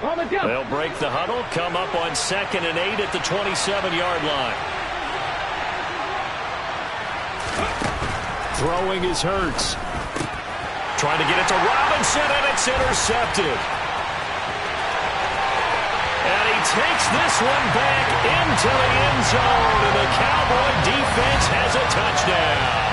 They'll break the huddle, come up on 2nd and 8 at the 27-yard line. Throwing is Hurts. Trying to get it to Robinson, and it's intercepted. And he takes this one back into the end zone, and the Cowboy defense has a touchdown.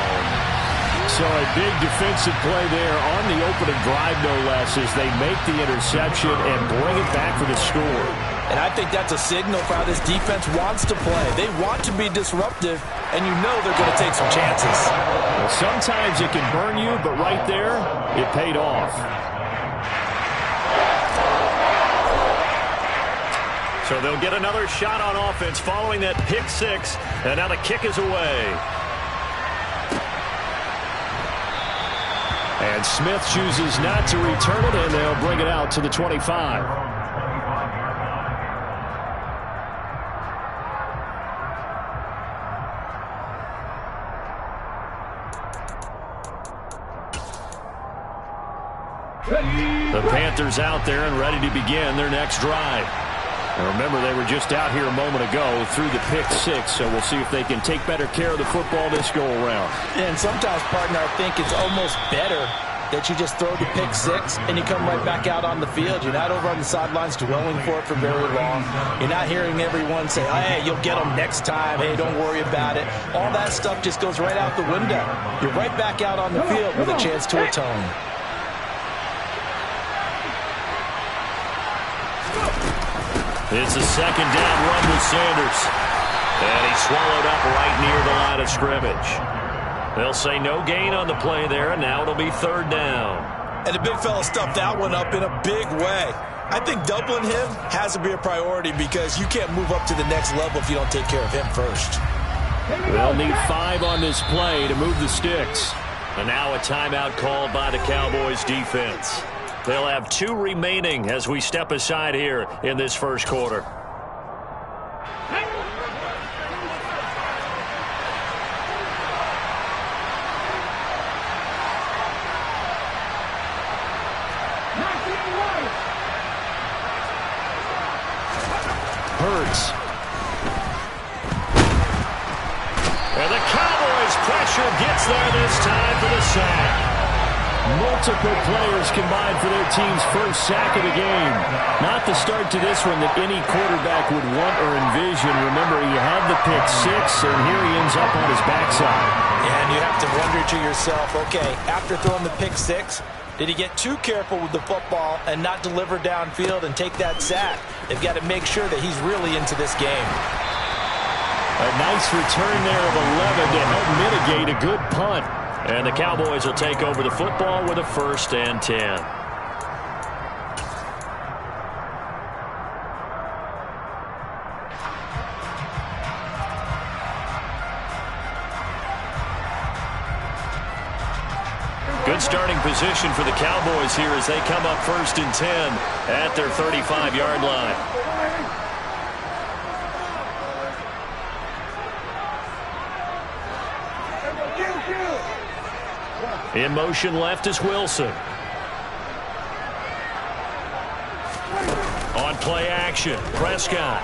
So a big defensive play there on the opening drive, no less, as they make the interception and bring it back for the score. And I think that's a signal for how this defense wants to play. They want to be disruptive, and you know they're going to take some chances. Well, sometimes it can burn you, but right there, it paid off. So they'll get another shot on offense following that pick six, and now the kick is away. And Smith chooses not to return it, and they'll bring it out to the 25. The Panthers out there and ready to begin their next drive. And remember, they were just out here a moment ago through the pick six, so we'll see if they can take better care of the football this go-around. And sometimes, partner, I think it's almost better that you just throw the pick six and you come right back out on the field. You're not over on the sidelines dwelling for it for very long. You're not hearing everyone say, hey, you'll get them next time. Hey, don't worry about it. All that stuff just goes right out the window. You're right back out on the field with a chance to atone. It's a second down run with Sanders. And he's swallowed up right near the line of scrimmage. They'll say no gain on the play there, and now it'll be 3rd down. And the big fella stuffed that one up in a big way. I think doubling him has to be a priority because you can't move up to the next level if you don't take care of him first. They'll need 5 on this play to move the sticks. And now a timeout called by the Cowboys defense. They'll have 2 remaining as we step aside here in this first quarter. Hurts. And the Cowboys' pressure gets there this time for the sack. Multiple players combined for their team's first sack of the game. Not the start to this one that any quarterback would want or envision. Remember, he had the pick six, and here he ends up on his backside. And you have to wonder to yourself, okay, after throwing the pick six, did he get too careful with the football and not deliver downfield and take that sack? They've got to make sure that he's really into this game. A nice return there of 11 to help mitigate a good punt. And the Cowboys will take over the football with a 1st and 10. Good starting position for the Cowboys here as they come up 1st and 10 at their 35-yard line. In motion left is Wilson. On play action, Prescott.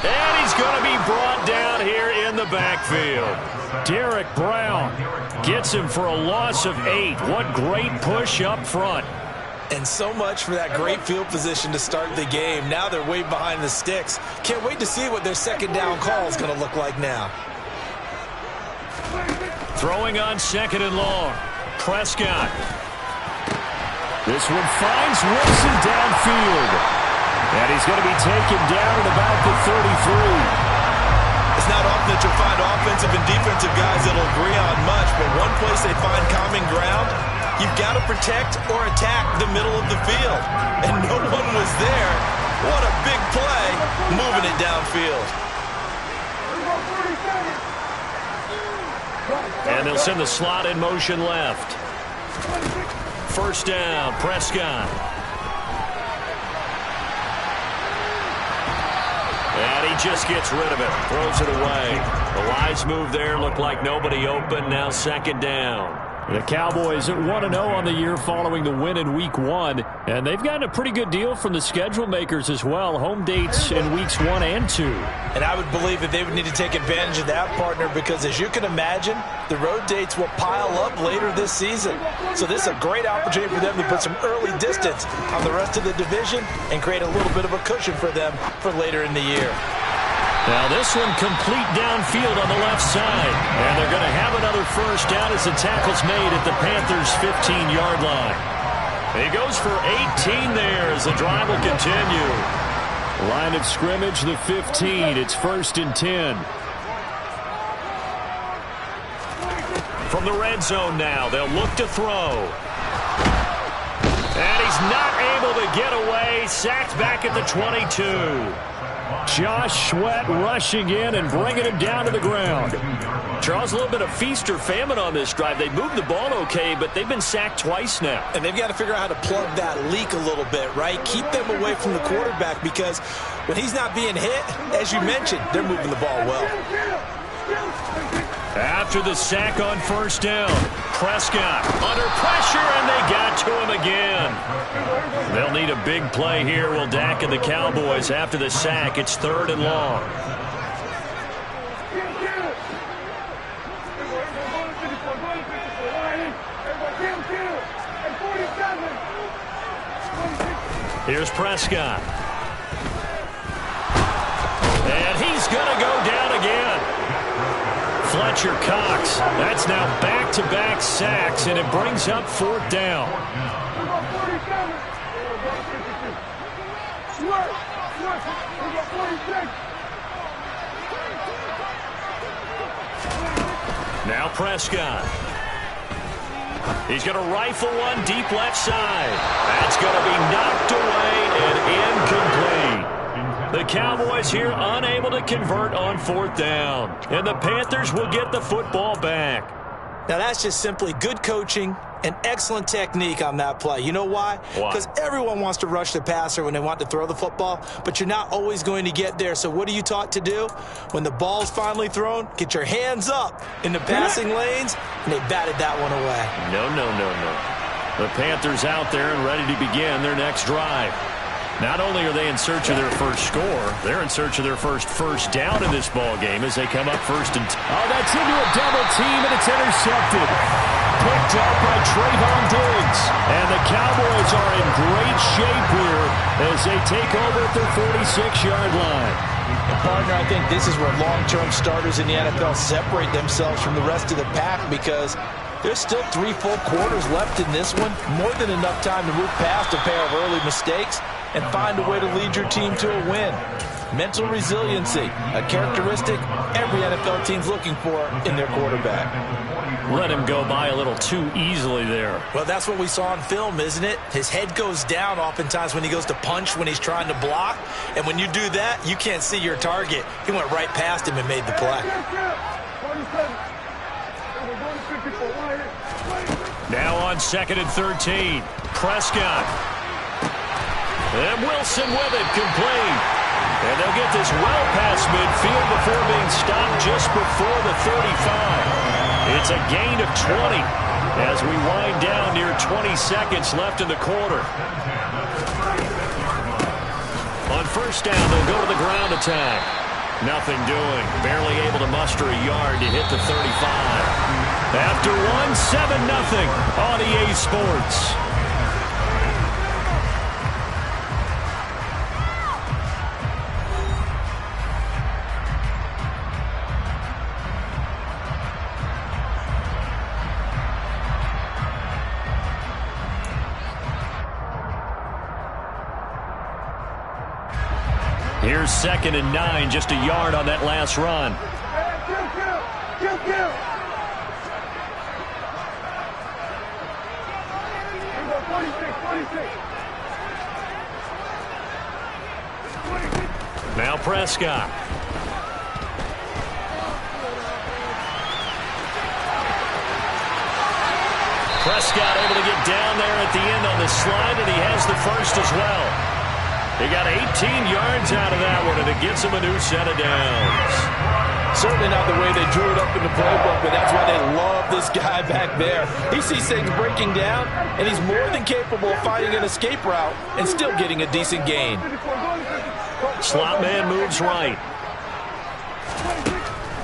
And he's going to be brought down here in the backfield. Derek Brown gets him for a loss of 8. What great push up front. And so much for that great field position to start the game. Now they're way behind the sticks. Can't wait to see what their second down call is going to look like now. Throwing on 2nd and long. Prescott. This one finds Wilson downfield. And he's going to be taken down at about the 33. It's not often that you'll find offensive and defensive guys that'll agree on much, but one place they find common ground, you've got to protect or attack the middle of the field. And no one was there. What a big play, moving it downfield. And they'll send the slot in motion left. 1st down, Prescott. And he just gets rid of it, throws it away. The wise move there, looked like nobody open, now 2nd down. The Cowboys at 1-0 on the year following the win in Week 1. And they've gotten a pretty good deal from the schedule makers as well. Home dates in Weeks 1 and 2. And I would believe that they would need to take advantage of that, partner, because as you can imagine, the road dates will pile up later this season. So this is a great opportunity for them to put some early distance on the rest of the division and create a little bit of a cushion for them for later in the year. Now this one complete downfield on the left side. And they're going to have another first down as the tackle's made at the Panthers' 15-yard line. He goes for 18 there as the drive will continue. Line of scrimmage, the 15. It's 1st and 10. From the red zone now, they'll look to throw. And he's not able to get away. Sacked back at the 22. Josh Sweat rushing in and bringing him down to the ground. Charles, a little bit of feast or famine on this drive. They moved the ball okay, but they've been sacked twice now. And they've got to figure out how to plug that leak a little bit, right? Keep them away from the quarterback because when he's not being hit, as you mentioned, they're moving the ball well. After the sack on first down, Prescott under pressure, and they got to him again. They'll need a big play here, will Dak and the Cowboys. After the sack, it's 3rd and long. Here's Prescott. And he's going to go down again. Fletcher Cox. That's now back-to-back sacks, and it brings up 4th down. Now Prescott. He's going to rifle one deep left side. That's going to be knocked away and incomplete. The Cowboys here unable to convert on 4th down. And the Panthers will get the football back. Now that's just simply good coaching and excellent technique on that play. You know why? Because everyone wants to rush the passer when they want to throw the football, but you're not always going to get there. So what are you taught to do? When the ball's finally thrown, get your hands up in the passing lanes, and they batted that one away. No. The Panthers out there and ready to begin their next drive. Not only are they in search of their first score, they're in search of their first down in this ball game as they come up 1st and 10. Oh, that's into a double team, and it's intercepted. Picked up by Trayvon Diggs. And the Cowboys are in great shape here as they take over at their 46-yard line. And partner, I think this is where long-term starters in the NFL separate themselves from the rest of the pack because there's still 3 full quarters left in this one. More than enough time to move past a pair of early mistakes and find a way to lead your team to a win. Mental resiliency, a characteristic every NFL team's looking for in their quarterback. Let him go by a little too easily there. Well, that's what we saw on film, isn't it? His head goes down oftentimes when he goes to punch when he's trying to block. And when you do that, you can't see your target. He went right past him and made the play. Now on 2nd and 13, Prescott. And Wilson with it, complete. And they'll get this well past midfield before being stopped just before the 35. It's a gain of 20 as we wind down near 20 seconds left in the quarter. On first down, they'll go to the ground attack. Nothing doing. Barely able to muster a yard to hit the 35. After one, 7-0 on EA Sports. Here's 2nd and 9, just a yard on that last run. Now Prescott. Prescott able to get down there at the end on the slide, and he has the first as well. He got 18 yards out of that one, and it gets him a new set of downs. Certainly not the way they drew it up in the playbook, but that's why they love this guy back there. He sees things breaking down, and he's more than capable of finding an escape route and still getting a decent gain. Slot man moves right.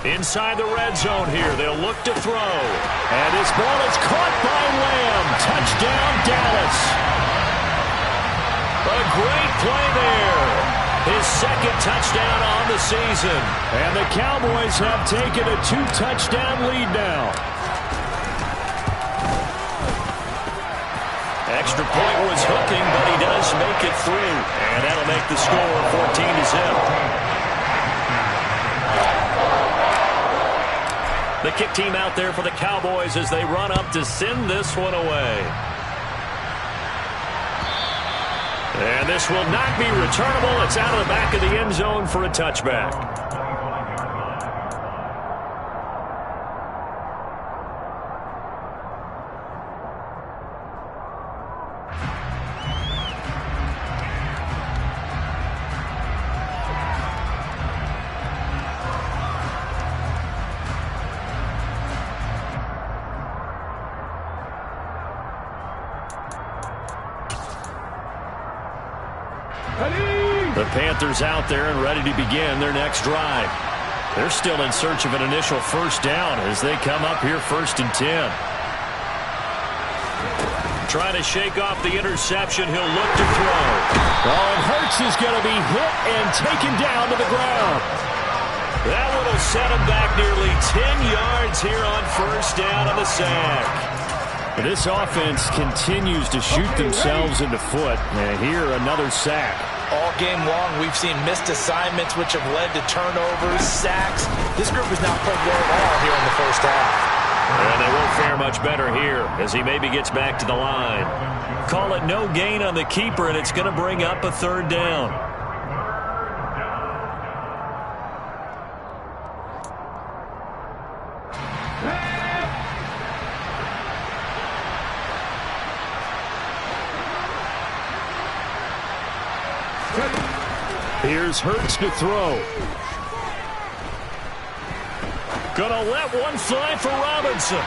Inside the red zone here, they'll look to throw. And his ball is caught by Lamb. Touchdown, Dallas. A great play there. His second touchdown on the season. And the Cowboys have taken a 2-touchdown lead now. Extra point was hooking, but he does make it through. And that'll make the score 14-0. The kick team out there for the Cowboys as they run up to send this one away. And this will not be returnable. It's out of the back of the end zone for a touchback. The Panthers out there and ready to begin their next drive. They're still in search of an initial first down as they come up here 1st and 10. Trying to shake off the interception. He'll look to throw. Oh, and Hurts is going to be hit and taken down to the ground. That one will set him back nearly 10 yards here on first down on the sack. This offense continues to shoot themselves in the foot. And here, another sack. All game long, we've seen missed assignments, which have led to turnovers, sacks. This group has not played well at all here in the first half. And they won't fare much better here as he maybe gets back to the line. Call it no gain on the keeper, and it's going to bring up a 3rd down. Here's Hurts to throw. Gonna let one fly for Robinson.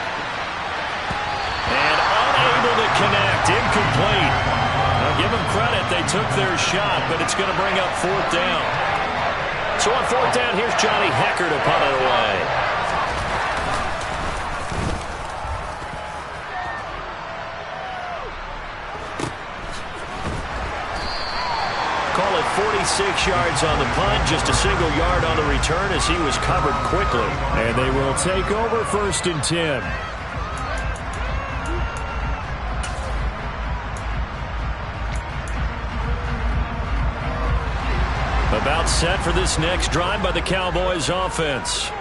And unable to connect. Incomplete. Now give them credit. They took their shot, but it's going to bring up 4th down. So on 4th down, here's Johnny Hecker to punt it away. Call it 46 yards on the punt, just a single yard on the return as he was covered quickly. And they will take over 1st and 10. About set for this next drive by the Cowboys offense.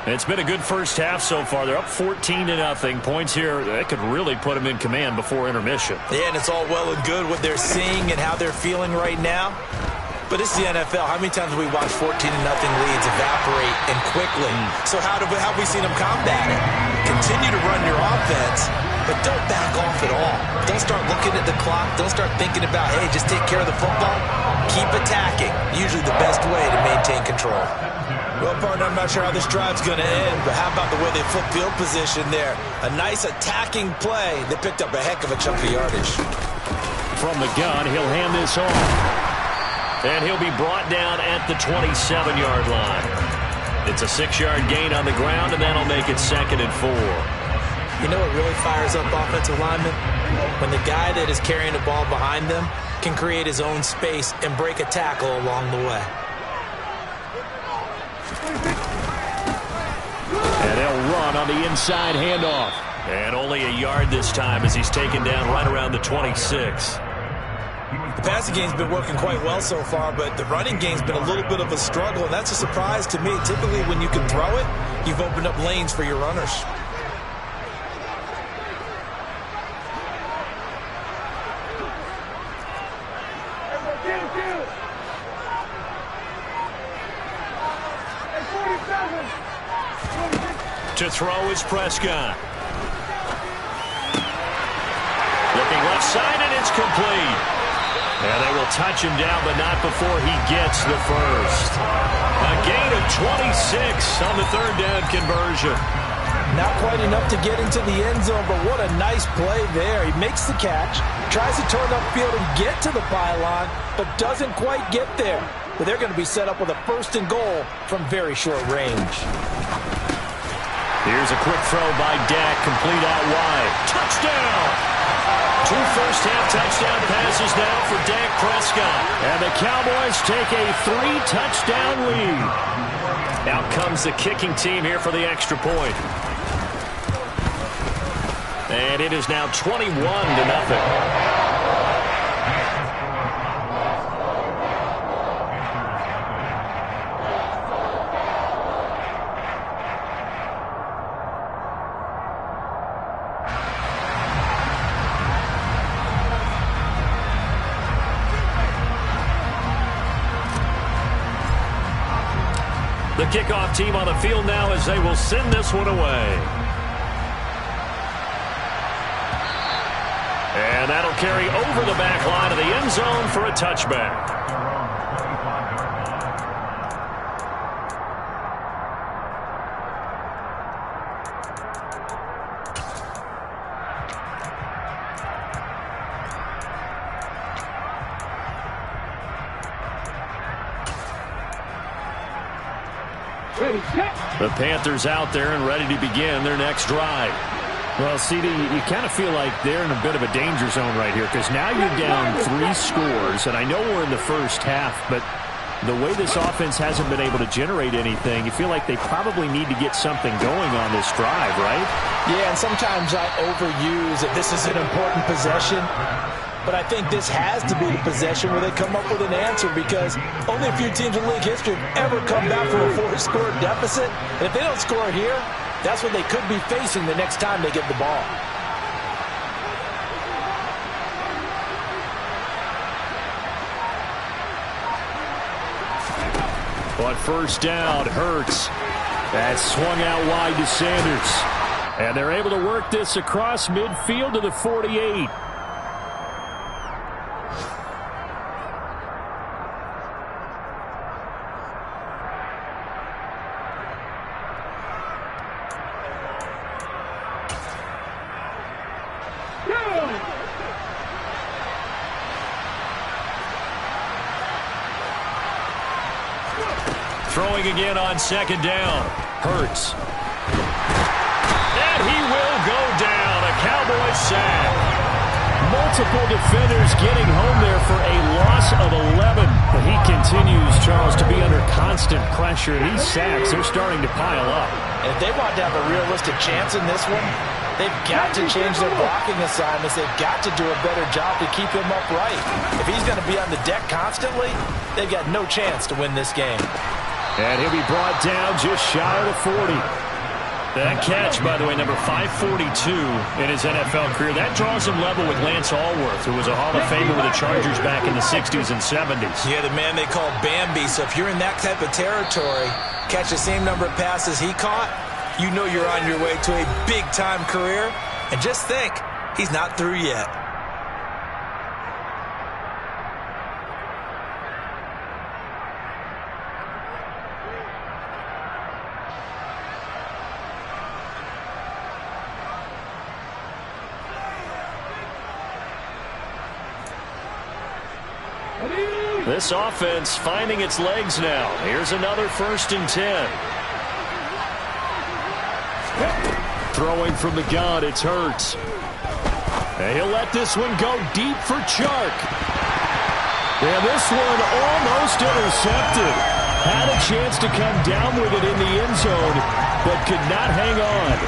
It's been a good first half so far. They're up 14-0. Points here, that could really put them in command before intermission. Yeah, and it's all well and good what they're seeing and how they're feeling right now. But it's the NFL. How many times have we watched 14-0 leads evaporate and quickly? So how have we seen them combat it? Continue to run your offense, but don't back off at all. Don't start looking at the clock. Don't start thinking about, hey, just take care of the football. Keep attacking. Usually the best way to maintain control. Well, partner, I'm not sure how this drive's going to end, but how about the way they flip field position there? A nice attacking play. They picked up a heck of a chunk of yardage. From the gun, he'll hand this off. And he'll be brought down at the 27-yard line. It's a 6-yard gain on the ground, and that'll make it 2nd and 4. You know what really fires up offensive linemen? When the guy that is carrying the ball behind them can create his own space and break a tackle along the way. And they'll run on the inside handoff. And only a yard this time as he's taken down right around the 26. The passing game's been working quite well so far, but the running game's been a little bit of a struggle, and that's a surprise to me. Typically, when you can throw it, you've opened up lanes for your runners. To throw is Prescott. Looking left side, and it's complete. And they will touch him down, but not before he gets the first. A gain of 26 on the third down conversion. Not quite enough to get into the end zone, but what a nice play there. He makes the catch, tries to turn upfield and get to the pylon, but doesn't quite get there. But they're going to be set up with a first and goal from very short range. Here's a quick throw by Dak, complete out wide. Touchdown! 2 first-half touchdown passes now for Dak Prescott. And the Cowboys take a 3-touchdown lead. Out comes the kicking team here for the extra point. And it is now 21-0. The kickoff team on the field now as they will send this one away. And that'll carry over the back line of the end zone for a touchback. The Panthers out there and ready to begin their next drive. Well, CD, you kind of feel like they're in a bit of a danger zone right here because now you're down 3 scores, and I know we're in the first half, but the way this offense hasn't been able to generate anything, you feel like they probably need to get something going on this drive, right? Yeah, and sometimes I overuse that this is an important possession. But I think this has to be the possession where they come up with an answer because only a few teams in league history have ever come back from a 4-score deficit. And if they don't score here, that's what they could be facing the next time they get the ball. On first down, Hurts. That swung out wide to Sanders. And they're able to work this across midfield to the 48. Throwing again on second down. Hurts. And he will go down. A Cowboys sack. Multiple defenders getting home there for a loss of 11. But he continues, Charles, to be under constant pressure. These sacks are starting to pile up. And if they want to have a realistic chance in this one, they've got to change their blocking assignments. They've got to do a better job to keep him upright. If he's going to be on the deck constantly, they've got no chance to win this game. And he'll be brought down just shy of the 40. That catch, by the way, number 542 in his NFL career. That draws him level with Lance Allworth, who was a Hall of Famer with the Chargers back in the 60s and 70s. Yeah, the man they called Bambi. So if you're in that type of territory, catch the same number of passes he caught, you know you're on your way to a big-time career. And just think, he's not through yet. This offense finding its legs now. Here's another 1st and 10. Throwing from the gun, it's Hurts. And he'll let this one go deep for Chark. And this one almost intercepted. Had a chance to come down with it in the end zone, but could not hang on.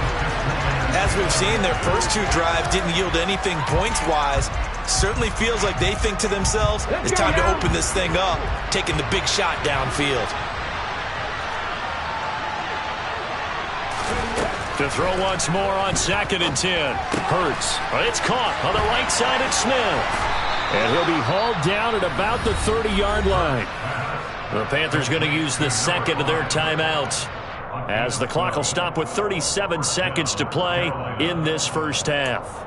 As we've seen, their first 2 drives didn't yield anything points-wise. Certainly feels like they think to themselves, it's time to open this thing up, taking the big shot downfield. To throw once more on 2nd and 10. Hurts. It's caught on the right side at Smith. And he'll be hauled down at about the 30-yard line. The Panthers going to use the second of their timeouts, as the clock will stop with 37 seconds to play in this first half.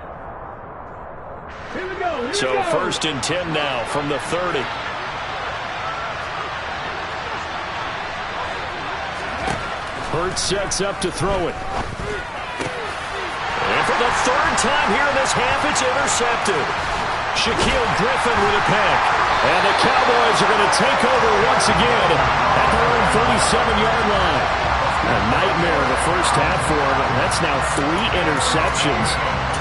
Here we go. So 1st and 10 now from the 30. Hurts sets up to throw it. And for the 3rd time here in this half, it's intercepted. Shaquille Griffin with a pick. And the Cowboys are going to take over once again at their own 37-yard line. A nightmare in the first half for him. That's now 3 interceptions.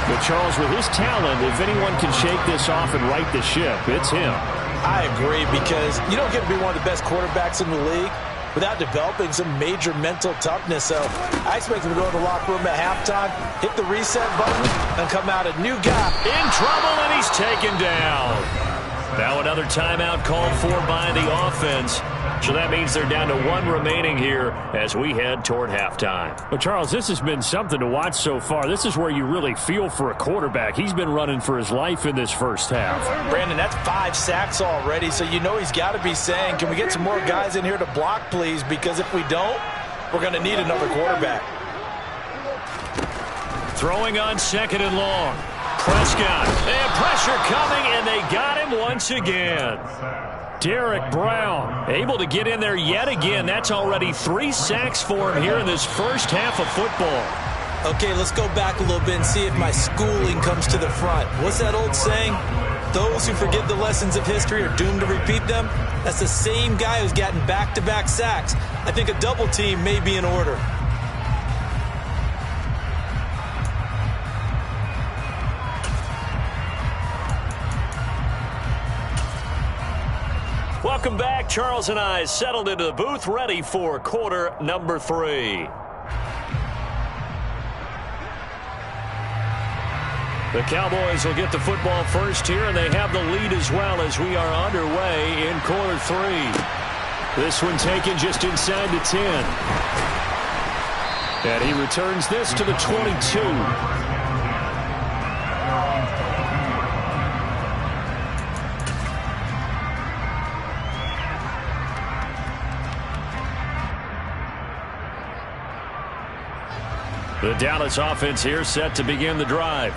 But Charles, with his talent, if anyone can shake this off and right the ship, it's him. I agree, because you don't get to be one of the best quarterbacks in the league without developing some major mental toughness. So I expect him to go to the locker room at halftime, hit the reset button, and come out a new guy. In trouble, and he's taken down. Now another timeout called for by the offense. So that means they're down to 1 remaining here as we head toward halftime. But, Charles, this has been something to watch so far. This is where you really feel for a quarterback. He's been running for his life in this first half. Brandon, that's 5 sacks already, so you know he's got to be saying, can we get some more guys in here to block, please? Because if we don't, we're going to need another quarterback. Throwing on 2nd and long. Prescott. And pressure coming, and they got him once again. Derek Brown able to get in there yet again. That's already 3 sacks for him here in this first half of football. Okay, let's go back a little bit and see if my schooling comes to the front. What's that old saying? Those who forget the lessons of history are doomed to repeat them. That's the same guy who's gotten back-to-back sacks. I think a double team may be in order. Welcome back. Charles and I settled into the booth, ready for quarter number 3. The Cowboys will get the football first here, and they have the lead as well as we are underway in quarter 3. This one taken just inside the 10. And he returns this to the 22. The Dallas offense here set to begin the drive.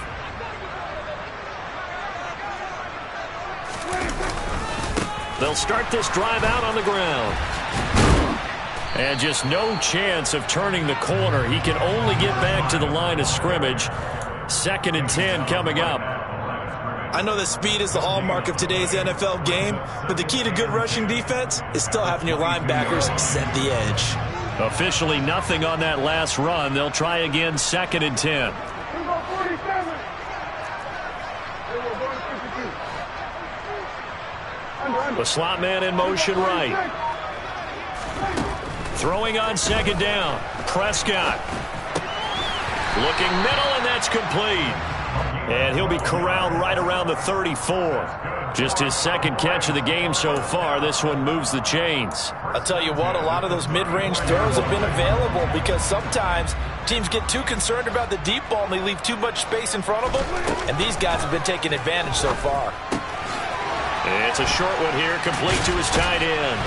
They'll start this drive out on the ground. And just no chance of turning the corner. He can only get back to the line of scrimmage. 2nd and 10 coming up. I know that speed is the hallmark of today's NFL game, but the key to good rushing defense is still having your linebackers set the edge. Officially nothing on that last run. They'll try again, 2nd and 10. The slot man in motion right. Throwing on 2nd down. Prescott. Looking middle, and that's complete. And he'll be corralled right around the 34. Just his 2nd catch of the game so far. This one moves the chains. I'll tell you what, a lot of those mid-range throws have been available because sometimes teams get too concerned about the deep ball and they leave too much space in front of them. And these guys have been taking advantage so far. It's a short one here, complete to his tight end.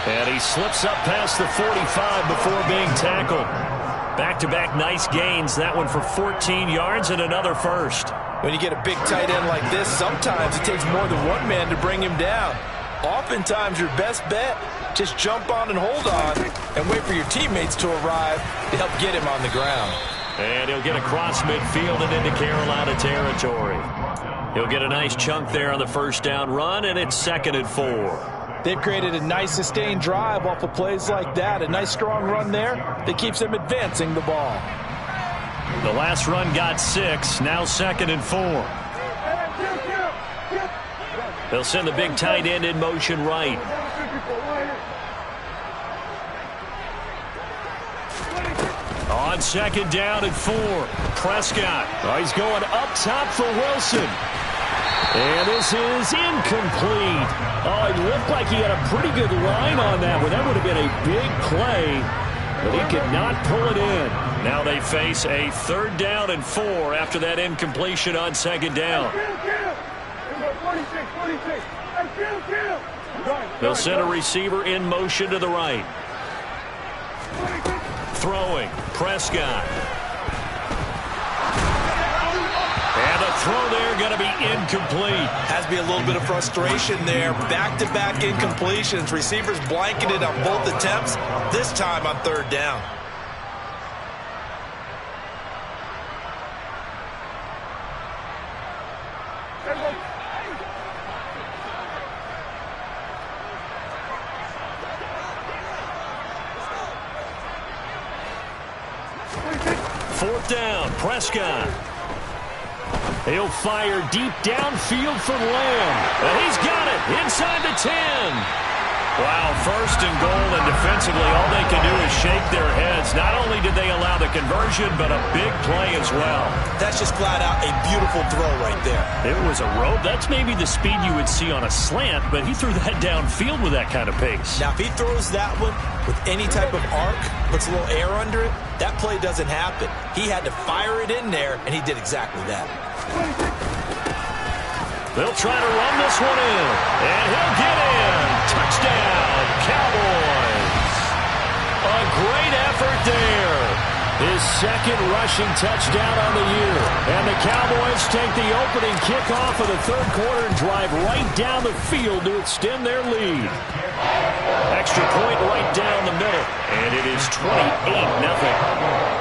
And he slips up past the 45 before being tackled. Back-to-back nice gains. That one for 14 yards and another first. When you get a big tight end like this, sometimes it takes more than one man to bring him down. Oftentimes, your best bet, just jump on and hold on and wait for your teammates to arrive to help get him on the ground. And he'll get across midfield and into Carolina territory. He'll get a nice chunk there on the first down run, and it's 2nd and 4. They've created a nice sustained drive off of plays like that. A nice strong run there that keeps them advancing the ball. The last run got 6. Now 2nd and 4. They'll send the big tight end in motion right. On 2nd down and 4. Prescott. Oh, he's going up top for Wilson. And this is incomplete. Oh, it looked like he had a pretty good line on that one. That would have been a big play, but he could not pull it in. Now they face a 3rd down and 4 after that incompletion on 2nd down. They'll send a receiver in motion to the right. Throwing, Prescott. And the throw there going to be incomplete. Has to be a little bit of frustration there. Back-to-back incompletions. Receivers blanketed on both attempts, this time on third down. Fourth down, Prescott. He'll fire deep downfield for Lamb. And he's got it inside the 10. Wow, first and goal, and defensively all they can do is shake their heads. Not only did they allow the conversion, but a big play as well. That's just flat out a beautiful throw right there. It was a rope. That's maybe the speed you would see on a slant, but he threw that downfield with that kind of pace. Now, if he throws that one with any type of arc, puts a little air under it, that play doesn't happen. He had to fire it in there, and he did exactly that. They'll try to run this one in, and he'll get in. Touchdown, Cowboys. A great effort there. His second rushing touchdown on the year. And the Cowboys take the opening kickoff of the third quarter and drive right down the field to extend their lead. Extra point right down the middle, and it is 28-0.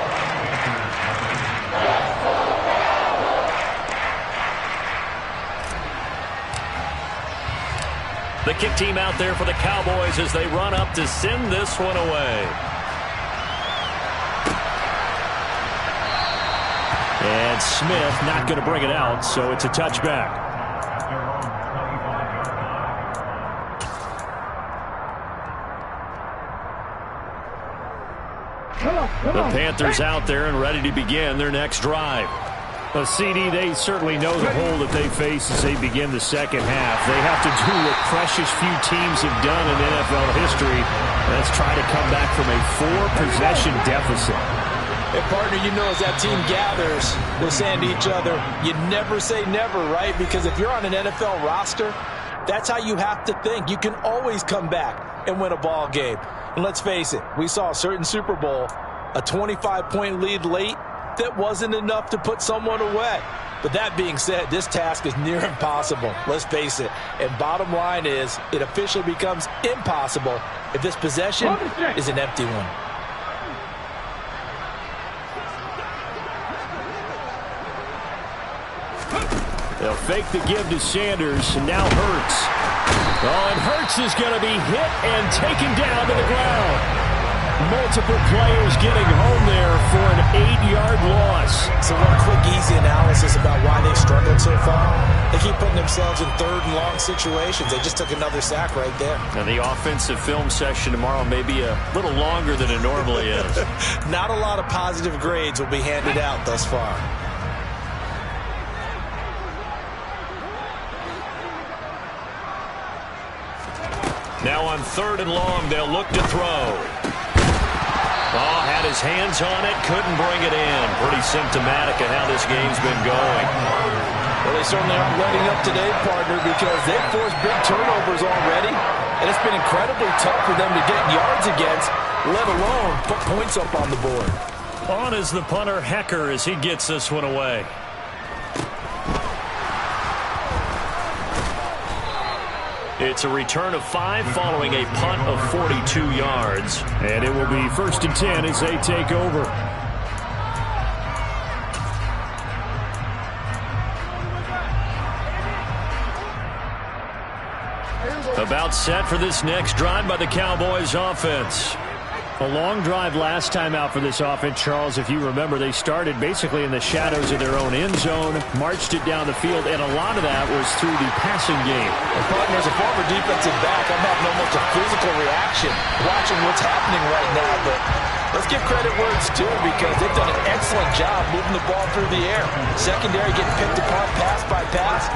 The kick team out there for the Cowboys as they run up to send this one away. And Smith not going to bring it out, so it's a touchback. The Panthers out there and ready to begin their next drive. A CD, they certainly know the hole that they face as they begin the second half. They have to do what precious few teams have done in NFL history. Let's try to come back from a 4-possession deficit. Hey, partner, you know as that team gathers, they're saying to each other, you never say never, right? Because if you're on an NFL roster, that's how you have to think. You can always come back and win a ball game. And let's face it, we saw a certain Super Bowl, a 25-point lead late, that wasn't enough to put someone away. But that being said, this task is near impossible. Let's face it. And bottom line is, it officially becomes impossible if this possession is an empty one. They'll fake the give to Sanders, and now Hurts. Oh, and Hurts is going to be hit and taken down to the ground. Multiple players getting home there for an 8-yard loss. So one quick, easy analysis about why they struggled so far. They keep putting themselves in third and long situations. They just took another sack right there. And the offensive film session tomorrow may be a little longer than it normally is. Not a lot of positive grades will be handed out thus far. Now on third and long, they'll look to throw. Oh, had his hands on it, couldn't bring it in. Pretty symptomatic of how this game's been going. Well, they certainly aren't letting up today, partner, because they've forced big turnovers already, and it's been incredibly tough for them to get yards against, let alone put points up on the board. On is the punter, Hecker, as he gets this one away. It's a return of 5 following a punt of 42 yards. And it will be 1st and 10 as they take over. About set for this next drive by the Cowboys offense. A long drive last time out for this offense, Charles. If you remember, they started basically in the shadows of their own end zone, marched it down the field, and a lot of that was through the passing game. And partner, as a former defensive back, I'm having almost a physical reaction watching what's happening right now. But let's give credit where it's due, because they've done an excellent job moving the ball through the air. Secondary getting picked apart pass by pass.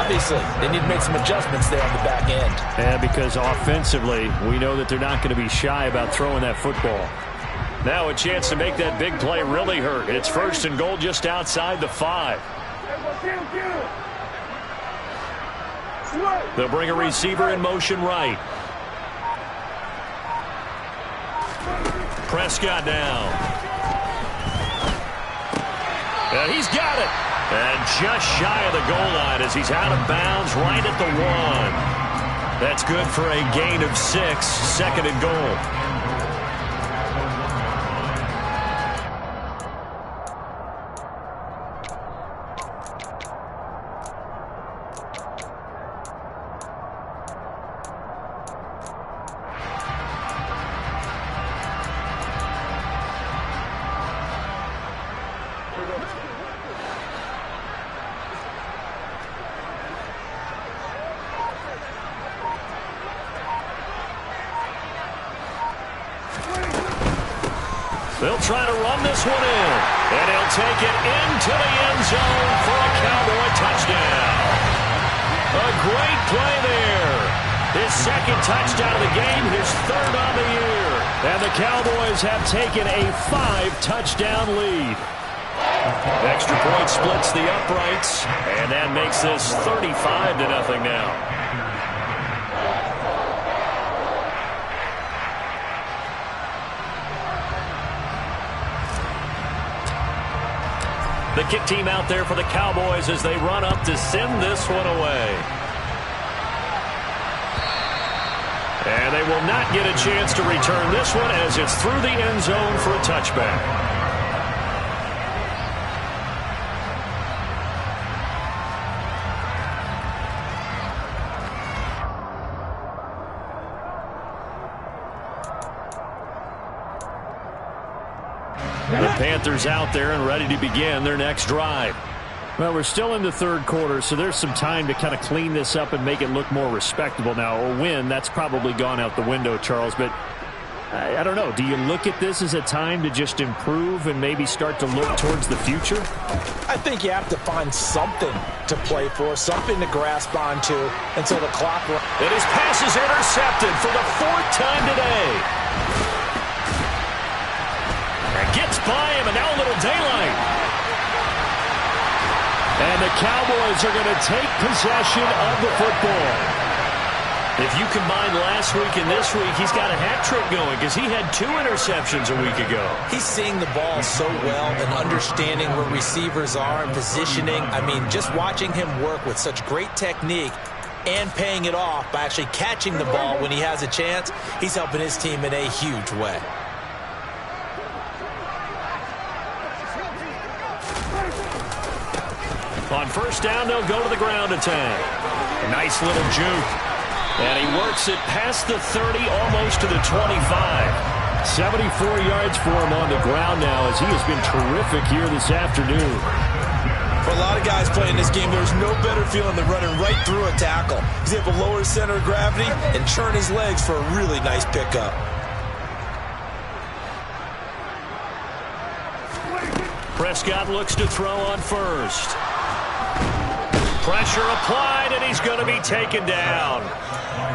Obviously, they need to make some adjustments there on the back end. Yeah, because offensively, we know that they're not going to be shy about throwing that football. Now a chance to make that big play really hurt. It's 1st and goal just outside the 5. They'll bring a receiver in motion right. Prescott down. And he's got it. And just shy of the goal line as he's out of bounds right at the 1. That's good for a gain of 6, second and goal. They'll try to run this one in. And he'll take it into the end zone for a Cowboy touchdown. A great play there. His second touchdown of the game, his third on the year. And the Cowboys have taken a 5-touchdown lead. Extra point splits the uprights. And that makes this 35-0 now. The kick team out there for the Cowboys as they run up to send this one away. And they will not get a chance to return this one as it's through the end zone for a touchback. The Panthers out there and ready to begin their next drive. Well, we're still in the third quarter, so there's some time to kind of clean this up and make it look more respectable now. A win, that's probably gone out the window, Charles, but I don't know. Do you look at this as a time to just improve and maybe start to look towards the future? I think you have to find something to play for, something to grasp onto until the clock runs. And his pass is intercepted for the 4th time today. Gets by him, and now a little daylight. And the Cowboys are going to take possession of the football. If you combine last week and this week, he's got a hat trick going because he had 2 interceptions a week ago. He's seeing the ball so well and understanding where receivers are and positioning. I mean, just watching him work with such great technique and paying it off by actually catching the ball when he has a chance, he's helping his team in a huge way. On first down, they'll go to the ground attack. A nice little juke. And he works it past the 30, almost to the 25. 74 yards for him on the ground now as he has been terrific here this afternoon. For a lot of guys playing this game, there's no better feeling than running right through a tackle. He's able to lower his center of gravity and churn his legs for a really nice pickup. Prescott looks to throw on first. Pressure applied, and he's going to be taken down.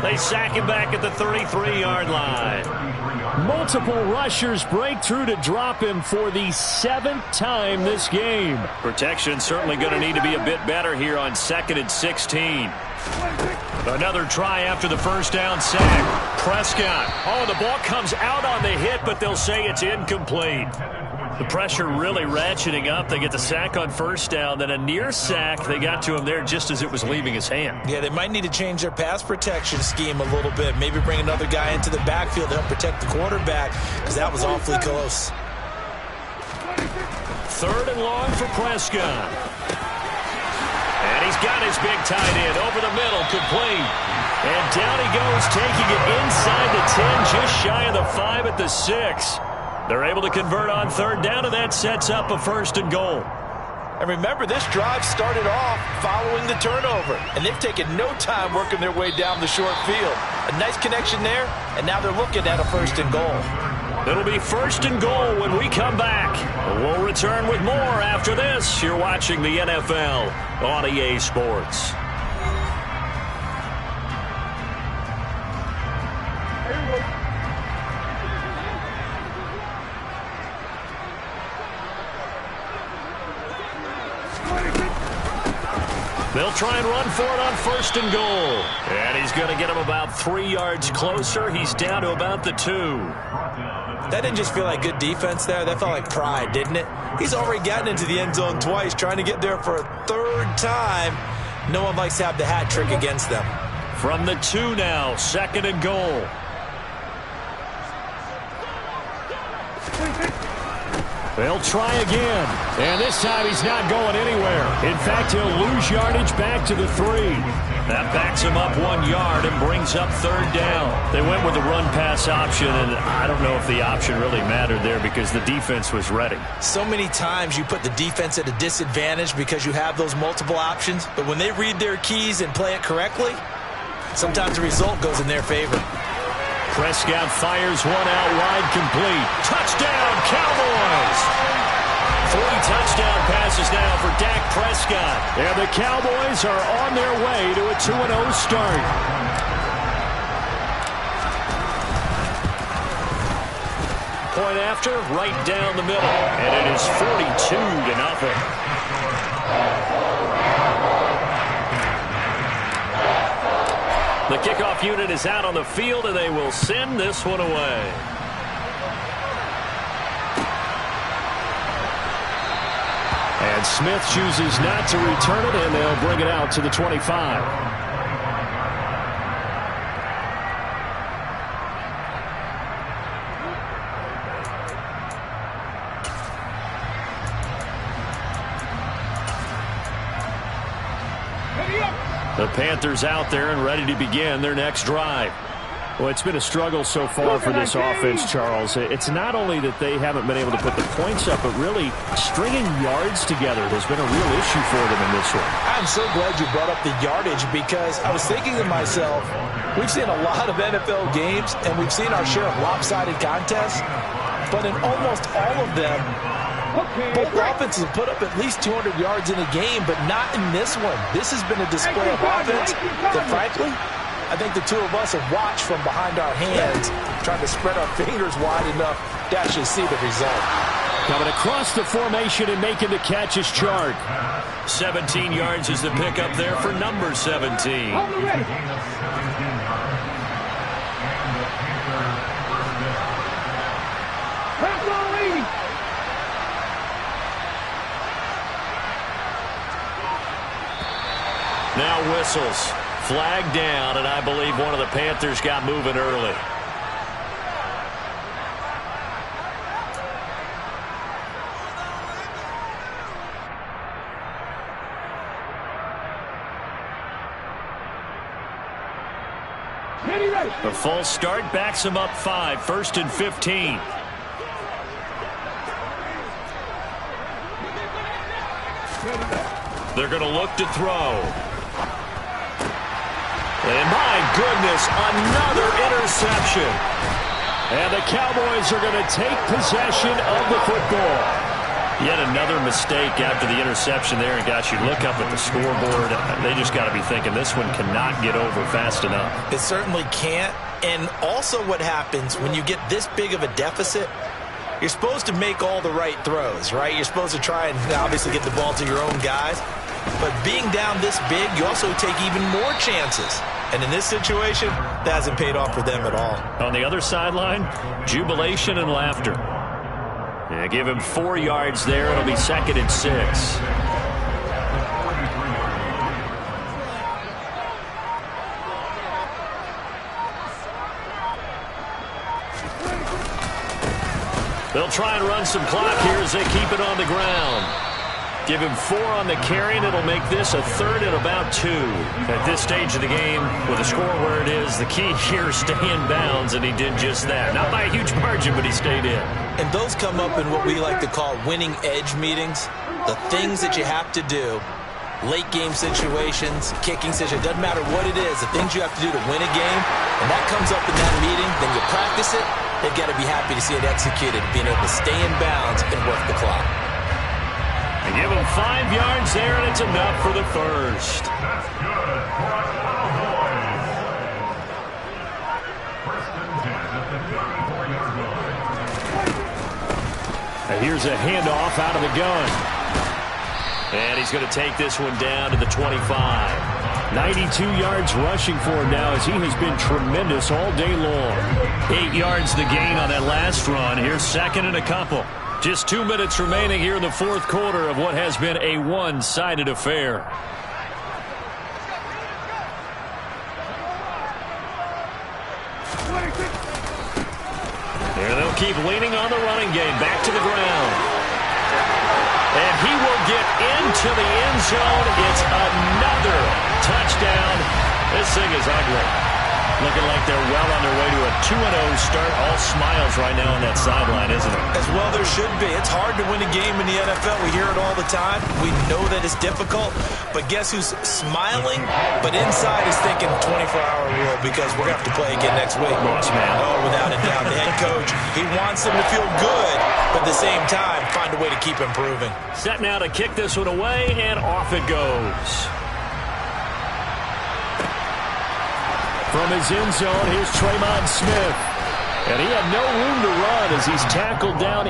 They sack him back at the 33-yard line. Multiple rushers break through to drop him for the 7th time this game. Protection certainly going to need to be a bit better here on 2nd and 16. Another try after the first down sack. Prescott. Oh, the ball comes out on the hit, but they'll say it's incomplete. The pressure really ratcheting up. They get the sack on first down, then a near sack. They got to him there just as it was leaving his hand. Yeah, they might need to change their pass protection scheme a little bit. Maybe bring another guy into the backfield to help protect the quarterback because that was awfully close. 3rd and long for Prescott. And he's got his big tight end over the middle, complete. And down he goes, taking it inside the 10, just shy of the 5 at the 6. They're able to convert on 3rd down, and that sets up a 1st and goal. And remember, this drive started off following the turnover, and they've taken no time working their way down the short field. A nice connection there, and now they're looking at a 1st and goal. It'll be 1st and goal when we come back. We'll return with more after this. You're watching the NFL on EA Sports. They'll try and run for it on 1st and goal. And he's going to get him about 3 yards closer. He's down to about the 2. That didn't just feel like good defense there. That felt like pride, didn't it? He's already gotten into the end zone twice, trying to get there for a 3rd time. No one likes to have the hat trick against them. From the 2 now, 2nd and goal. They'll try again. And this time he's not going anywhere. In fact, he'll lose yardage back to the 3. That backs him up 1 yard and brings up 3rd down. They went with the run-pass option, and I don't know if the option really mattered there because the defense was ready. So many times you put the defense at a disadvantage because you have those multiple options, but when they read their keys and play it correctly, sometimes the result goes in their favor. Prescott fires one out wide, complete. Touchdown, Cowboys! 3 touchdown passes now for Dak Prescott. And the Cowboys are on their way to a 2-0 start. Point after, right down the middle. And it is 42-0. The kickoff unit is out on the field, and they will send this one away. And Smith chooses not to return it, and they'll bring it out to the 25. The Panthers out there and ready to begin their next drive. Well, it's been a struggle so far for this offense, Charles. It's not only that they haven't been able to put the points up, but really stringing yards together has been a real issue for them in this one. I'm so glad you brought up the yardage because I was thinking to myself, we've seen a lot of NFL games and we've seen our share of lopsided contests, but in almost all of them, both offenses put up at least 200 yards in a game, but not in this one. This has been a display of offense that, frankly, I think the two of us have watched from behind our hands, trying to spread our fingers wide enough to actually see the result. Coming across the formation and making the catch is Chark. 17 yards is the pickup there for number 17. Now whistles. Flag down, and I believe one of the Panthers got moving early. The full start backs him up 5, 1st and 15. They're going to look to throw. And my goodness, another interception. And the Cowboys are going to take possession of the football. Yet another mistake after the interception there. And gosh, you look up at the scoreboard, they just got to be thinking this one cannot get over fast enough. It certainly can't. And also what happens when you get this big of a deficit, you're supposed to make all the right throws, right? You're supposed to try and obviously get the ball to your own guys. But being down this big, you also take even more chances. And in this situation, that hasn't paid off for them at all. On the other sideline, jubilation and laughter. Yeah, give him 4 yards there. It'll be 2nd and 6. They'll try and run some clock here as they keep it on the ground. Give him 4 on the carry, and it'll make this a 3rd and about 2. At this stage of the game, with the score where it is, the key here is stay in bounds, and he did just that. Not by a huge margin, but he stayed in. And those come up in what we like to call winning edge meetings. The things that you have to do, late game situations, kicking situations, doesn't matter what it is, the things you have to do to win a game, and that comes up in that meeting, then you practice it, they've got to be happy to see it executed, being able to stay in bounds and work the clock. And give him 5 yards there, and it's enough for the first. And here's a handoff out of the gun. And he's going to take this one down to the 25. 92 yards rushing for him now as he has been tremendous all day long. 8 yards the gain on that last run. Here's second and a couple. Just 2 minutes remaining here in the fourth quarter of what has been a one-sided affair. There they'll keep leaning on the running game. Back to the ground. And he will get into the end zone. It's another touchdown. This thing is ugly. Looking like they're well on their way to a 2-0 start. All smiles right now on that sideline, isn't it? As well there should be. It's hard to win a game in the NFL. We hear it all the time. We know that it's difficult. But guess who's smiling? But inside is thinking 24-hour rule because we're going to have to play again next week. Boss man. Oh, without a doubt. The head coach, he wants them to feel good, but at the same time, find a way to keep improving. Set now to kick this one away, and off it goes. From his end zone, here's Tremont Smith. And he had no room to run as he's tackled down